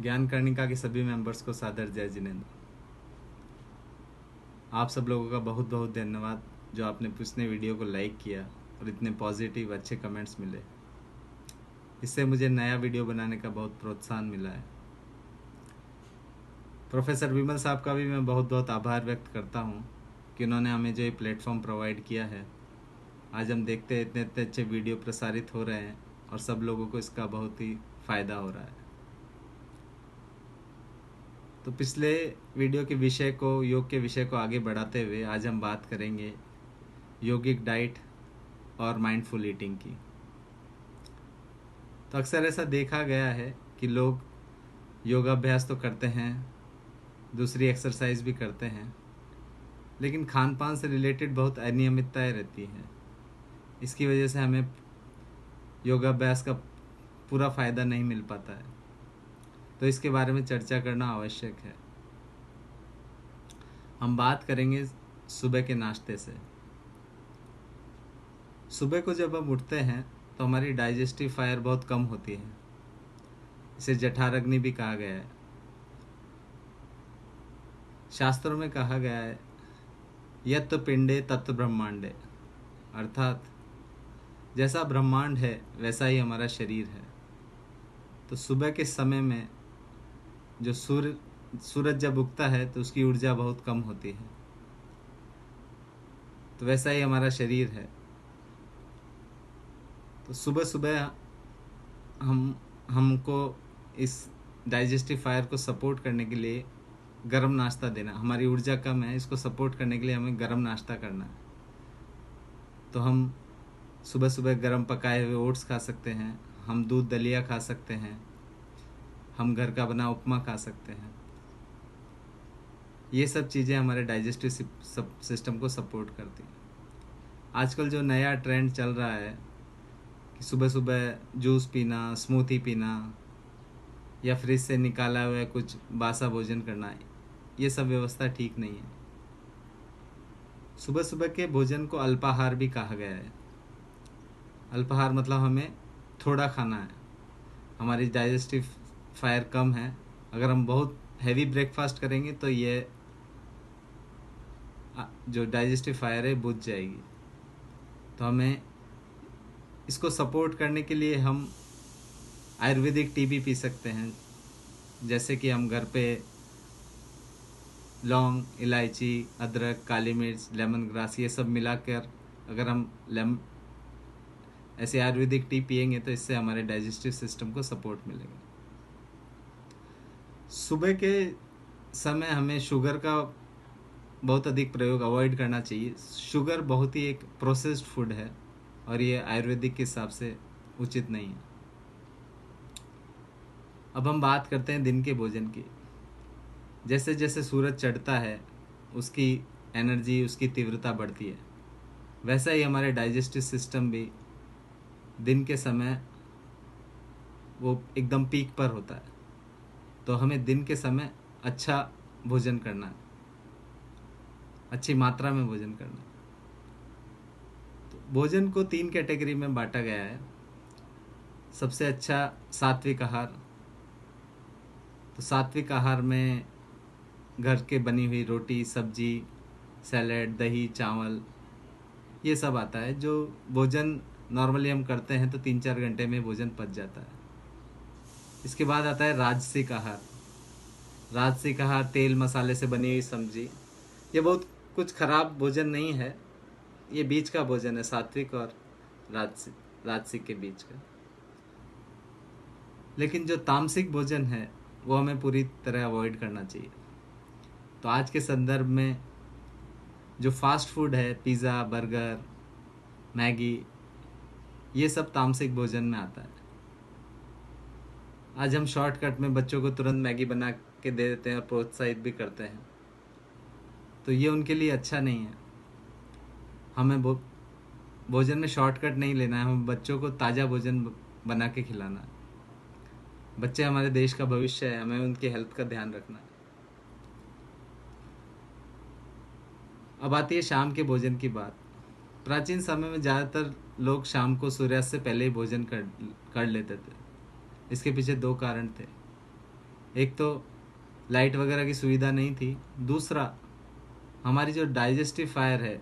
ज्ञान कर्णिका के सभी मेंबर्स को सादर जय जिनेंद्र। आप सब लोगों का बहुत बहुत धन्यवाद जो आपने पिछले वीडियो को लाइक किया और इतने पॉजिटिव अच्छे कमेंट्स मिले। इससे मुझे नया वीडियो बनाने का बहुत प्रोत्साहन मिला है। प्रोफेसर विमल साहब का भी मैं बहुत बहुत आभार व्यक्त करता हूँ कि उन्होंने हमें जो ये प्लेटफॉर्म प्रोवाइड किया है। आज हम देखते हैं इतने इतने अच्छे वीडियो प्रसारित हो रहे हैं और सब लोगों को इसका बहुत ही फ़ायदा हो रहा है। तो पिछले वीडियो के विषय को, योग के विषय को आगे बढ़ाते हुए आज हम बात करेंगे योगिक डाइट और माइंडफुल ईटिंग की। तो अक्सर ऐसा देखा गया है कि लोग योगाभ्यास तो करते हैं, दूसरी एक्सरसाइज भी करते हैं, लेकिन खान पान से रिलेटेड बहुत अनियमितताएं रहती हैं। इसकी वजह से हमें योगाभ्यास का पूरा फ़ायदा नहीं मिल पाता है। तो इसके बारे में चर्चा करना आवश्यक है। हम बात करेंगे सुबह के नाश्ते से। सुबह को जब हम उठते हैं तो हमारी डाइजेस्टिव फायर बहुत कम होती है। इसे जठराग्नि भी कहा गया है। शास्त्रों में कहा गया है यत् पिंडे तत् ब्रह्मांडे, अर्थात जैसा ब्रह्मांड है वैसा ही हमारा शरीर है। तो सुबह के समय में जो सूरज जब उगता है तो उसकी ऊर्जा बहुत कम होती है। तो वैसा ही हमारा शरीर है। तो सुबह सुबह हमको इस डाइजेस्टिव फायर को सपोर्ट करने के लिए गरम नाश्ता देना। हमारी ऊर्जा कम है, इसको सपोर्ट करने के लिए हमें गरम नाश्ता करना है। तो हम सुबह सुबह गरम पकाए हुए ओट्स खा सकते हैं, हम दूध दलिया खा सकते हैं, हम घर का बना उपमा खा सकते हैं। ये सब चीज़ें हमारे डाइजेस्टिव सिस्टम को सपोर्ट करती हैं। आजकल जो नया ट्रेंड चल रहा है कि सुबह सुबह जूस पीना, स्मूथी पीना या फ्रिज से निकाला हुआ कुछ बासा भोजन करना, ये सब व्यवस्था ठीक नहीं है। सुबह सुबह के भोजन को अल्पाहार भी कहा गया है। अल्पाहार मतलब हमें थोड़ा खाना है। हमारी डाइजेस्टिव फायर कम है। अगर हम बहुत हैवी ब्रेकफास्ट करेंगे तो ये जो डाइजेस्टिव फायर है बुझ जाएगी। तो हमें इसको सपोर्ट करने के लिए हम आयुर्वेदिक टी भी पी सकते हैं। जैसे कि हम घर पे लौंग, इलायची, अदरक, काली मिर्च, लेमन ग्रास ये सब मिलाकर अगर हम ऐसे आयुर्वेदिक टी पिएंगे तो इससे हमारे डाइजेस्टिव सिस्टम को सपोर्ट मिलेगा। सुबह के समय हमें शुगर का बहुत अधिक प्रयोग अवॉइड करना चाहिए। शुगर बहुत ही एक प्रोसेस्ड फूड है और ये आयुर्वेदिक के हिसाब से उचित नहीं है। अब हम बात करते हैं दिन के भोजन की। जैसे जैसे सूरज चढ़ता है उसकी एनर्जी, उसकी तीव्रता बढ़ती है। वैसा ही हमारे डाइजेस्टिव सिस्टम भी दिन के समय वो एकदम पीक पर होता है। तो हमें दिन के समय अच्छा भोजन करना है, अच्छी मात्रा में भोजन करना है। तो भोजन को 3 कैटेगरी में बांटा गया है। सबसे अच्छा सात्विक आहार। तो सात्विक आहार में घर के बनी हुई रोटी, सब्जी, सैलेड, दही, चावल ये सब आता है। जो भोजन नॉर्मली हम करते हैं तो 3-4 घंटे में भोजन पच जाता है। इसके बाद आता है राजसिक आहार। राजसिक आहार तेल मसाले से बनी हुई सब्जी। ये बहुत कुछ खराब भोजन नहीं है, ये बीच का भोजन है, सात्विक और राजसिक के बीच का। लेकिन जो तामसिक भोजन है वो हमें पूरी तरह अवॉइड करना चाहिए। तो आज के संदर्भ में जो फास्ट फूड है, पिज़्ज़ा, बर्गर, मैगी, ये सब तामसिक भोजन में आता है। आज हम शॉर्टकट में बच्चों को तुरंत मैगी बना के दे देते हैं और प्रोत्साहित भी करते हैं। तो ये उनके लिए अच्छा नहीं है। हमें भोजन में शॉर्टकट नहीं लेना है, हमें बच्चों को ताज़ा भोजन बना के खिलाना है। बच्चे हमारे देश का भविष्य है, हमें उनकी हेल्थ का ध्यान रखना है। अब आती है शाम के भोजन की बात। प्राचीन समय में ज़्यादातर लोग शाम को सूर्यास्त से पहले ही भोजन कर लेते थे। इसके पीछे 2 कारण थे। एक तो लाइट वगैरह की सुविधा नहीं थी, दूसरा हमारी जो डाइजेस्टिव फायर है,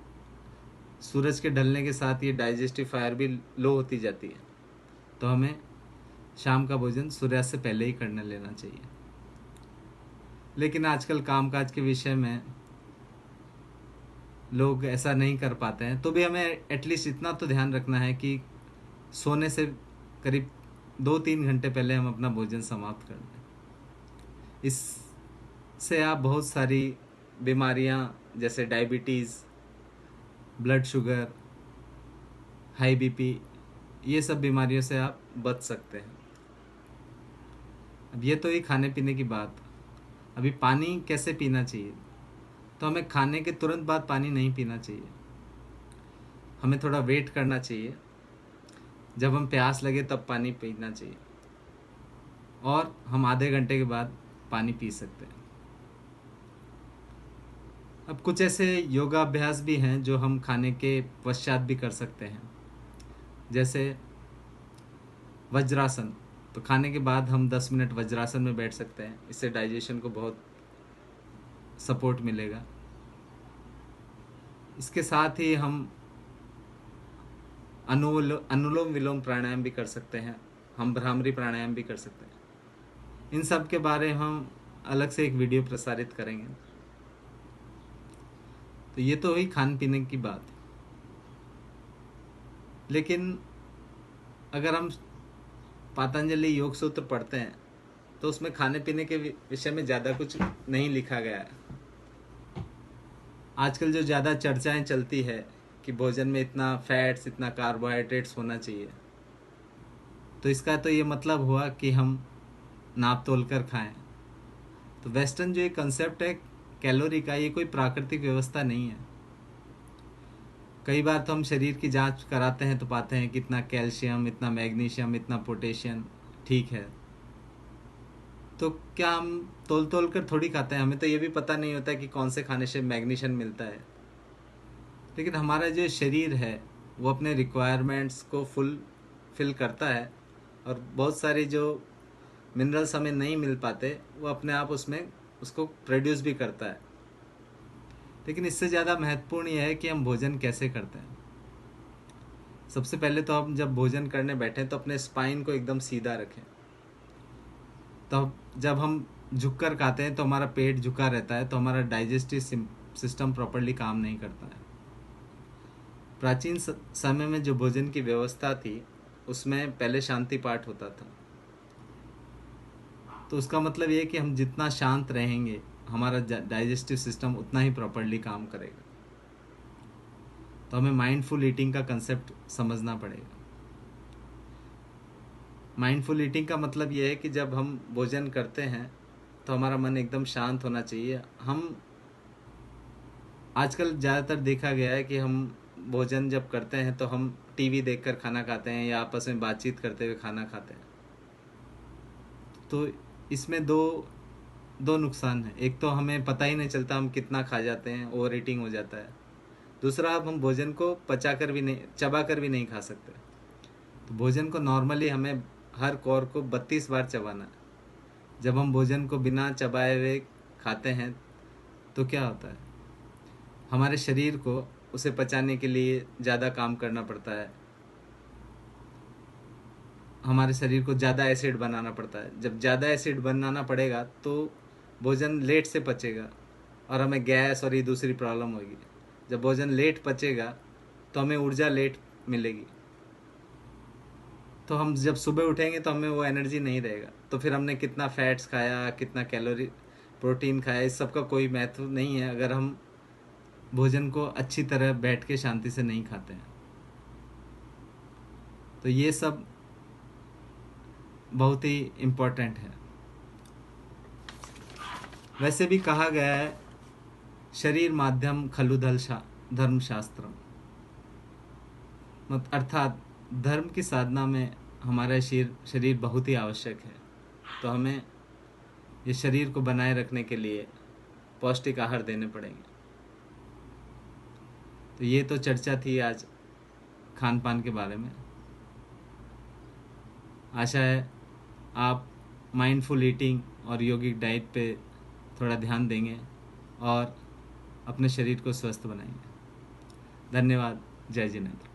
सूरज के ढलने के साथ ये डाइजेस्टिव फायर भी लो होती जाती है। तो हमें शाम का भोजन सूर्यास्त से पहले ही करने लेना चाहिए। लेकिन आजकल कामकाज के विषय में लोग ऐसा नहीं कर पाते हैं, तो भी हमें एटलीस्ट इतना तो ध्यान रखना है कि सोने से करीब 2-3 घंटे पहले हम अपना भोजन समाप्त कर दें। इससे आप बहुत सारी बीमारियां जैसे diabetes, blood sugar, high BP, ये सब बीमारियों से आप बच सकते हैं। अब ये तो ही खाने पीने की बात। अभी पानी कैसे पीना चाहिए, तो हमें खाने के तुरंत बाद पानी नहीं पीना चाहिए। हमें थोड़ा वेट करना चाहिए, जब हम प्यास लगे तब पानी पीना चाहिए, और हम आधे घंटे के बाद पानी पी सकते हैं। अब कुछ ऐसे योगाभ्यास भी हैं जो हम खाने के पश्चात भी कर सकते हैं, जैसे वज्रासन। तो खाने के बाद हम 10 मिनट वज्रासन में बैठ सकते हैं, इससे डाइजेशन को बहुत सपोर्ट मिलेगा। इसके साथ ही हम अनुलोम विलोम प्राणायाम भी कर सकते हैं, हम भ्रामरी प्राणायाम भी कर सकते हैं। इन सब के बारे में हम अलग से एक वीडियो प्रसारित करेंगे। तो ये तो हुई खान पीने की बात। लेकिन अगर हम पतंजलि योग सूत्र पढ़ते हैं तो उसमें खाने पीने के विषय में ज़्यादा कुछ नहीं लिखा गया है। आजकल जो ज़्यादा चर्चाएं चलती है कि भोजन में इतना फैट्स, इतना कार्बोहाइड्रेट्स होना चाहिए, तो इसका तो ये मतलब हुआ कि हम नाप तोल कर खाएं। तो वेस्टर्न जो ये कंसेप्ट है कैलोरी का, ये कोई प्राकृतिक व्यवस्था नहीं है। कई बार तो हम शरीर की जांच कराते हैं तो पाते हैं कि इतना कैल्शियम, इतना मैग्नीशियम, इतना पोटेशियम, ठीक है। तो क्या हम तोल तोल कर थोड़ी खाते हैं? हमें तो ये भी पता नहीं होता कि कौन से खाने से मैग्नीशियम मिलता है। लेकिन हमारा जो शरीर है वो अपने रिक्वायरमेंट्स को फिल करता है, और बहुत सारी जो मिनरल्स हमें नहीं मिल पाते वो अपने आप उसको प्रोड्यूस भी करता है। लेकिन इससे ज़्यादा महत्वपूर्ण यह है कि हम भोजन कैसे करते हैं। सबसे पहले तो हम जब भोजन करने बैठें तो अपने स्पाइन को एकदम सीधा रखें। तो जब हम झुककर खाते हैं तो हमारा पेट झुका रहता है, तो हमारा डाइजेस्टिव सिस्टम प्रॉपर्ली काम नहीं करता है। प्राचीन समय में जो भोजन की व्यवस्था थी उसमें पहले शांति पाठ होता था। तो उसका मतलब ये है कि हम जितना शांत रहेंगे हमारा डाइजेस्टिव सिस्टम उतना ही प्रॉपर्ली काम करेगा। तो हमें माइंडफुल ईटिंग का कंसेप्ट समझना पड़ेगा। माइंडफुल ईटिंग का मतलब ये है कि जब हम भोजन करते हैं तो हमारा मन एकदम शांत होना चाहिए। हम आजकल ज़्यादातर देखा गया है कि हम भोजन जब करते हैं तो हम टीवी देखकर खाना खाते हैं या आपस में बातचीत करते हुए खाना खाते हैं। तो इसमें दो नुकसान है। एक तो हमें पता ही नहीं चलता हम कितना खा जाते हैं, ओवर ईटिंग हो जाता है। दूसरा, अब हम भोजन को चबा कर भी नहीं खा सकते। तो भोजन को नॉर्मली हमें हर कौर को 32 बार चबाना है। जब हम भोजन को बिना चबाए हुए खाते हैं तो क्या होता है, हमारे शरीर को उसे पचाने के लिए ज़्यादा काम करना पड़ता है, हमारे शरीर को ज़्यादा एसिड बनाना पड़ता है। जब ज़्यादा एसिड बनाना पड़ेगा तो भोजन लेट से पचेगा और हमें गैस और ये दूसरी प्रॉब्लम होगी। जब भोजन लेट पचेगा तो हमें ऊर्जा लेट मिलेगी। तो हम जब सुबह उठेंगे तो हमें वो एनर्जी नहीं रहेगा। तो फिर हमने कितना फैट्स खाया, कितना कैलोरी, प्रोटीन खाया, इस सब का कोई महत्व नहीं है अगर हम भोजन को अच्छी तरह बैठ के शांति से नहीं खाते हैं। तो ये सब बहुत ही इम्पोर्टेंट है। वैसे भी कहा गया है, शरीर माध्यम खलु धर्मशास्त्रम, अर्थात धर्म की साधना में हमारा शरीर बहुत ही आवश्यक है। तो हमें ये शरीर को बनाए रखने के लिए पौष्टिक आहार देने पड़ेंगे। तो ये तो चर्चा थी आज खान पान के बारे में। आशा है आप माइंडफुल ईटिंग और योगिक डाइट पे थोड़ा ध्यान देंगे और अपने शरीर को स्वस्थ बनाएंगे। धन्यवाद। जय जिनेंद्र।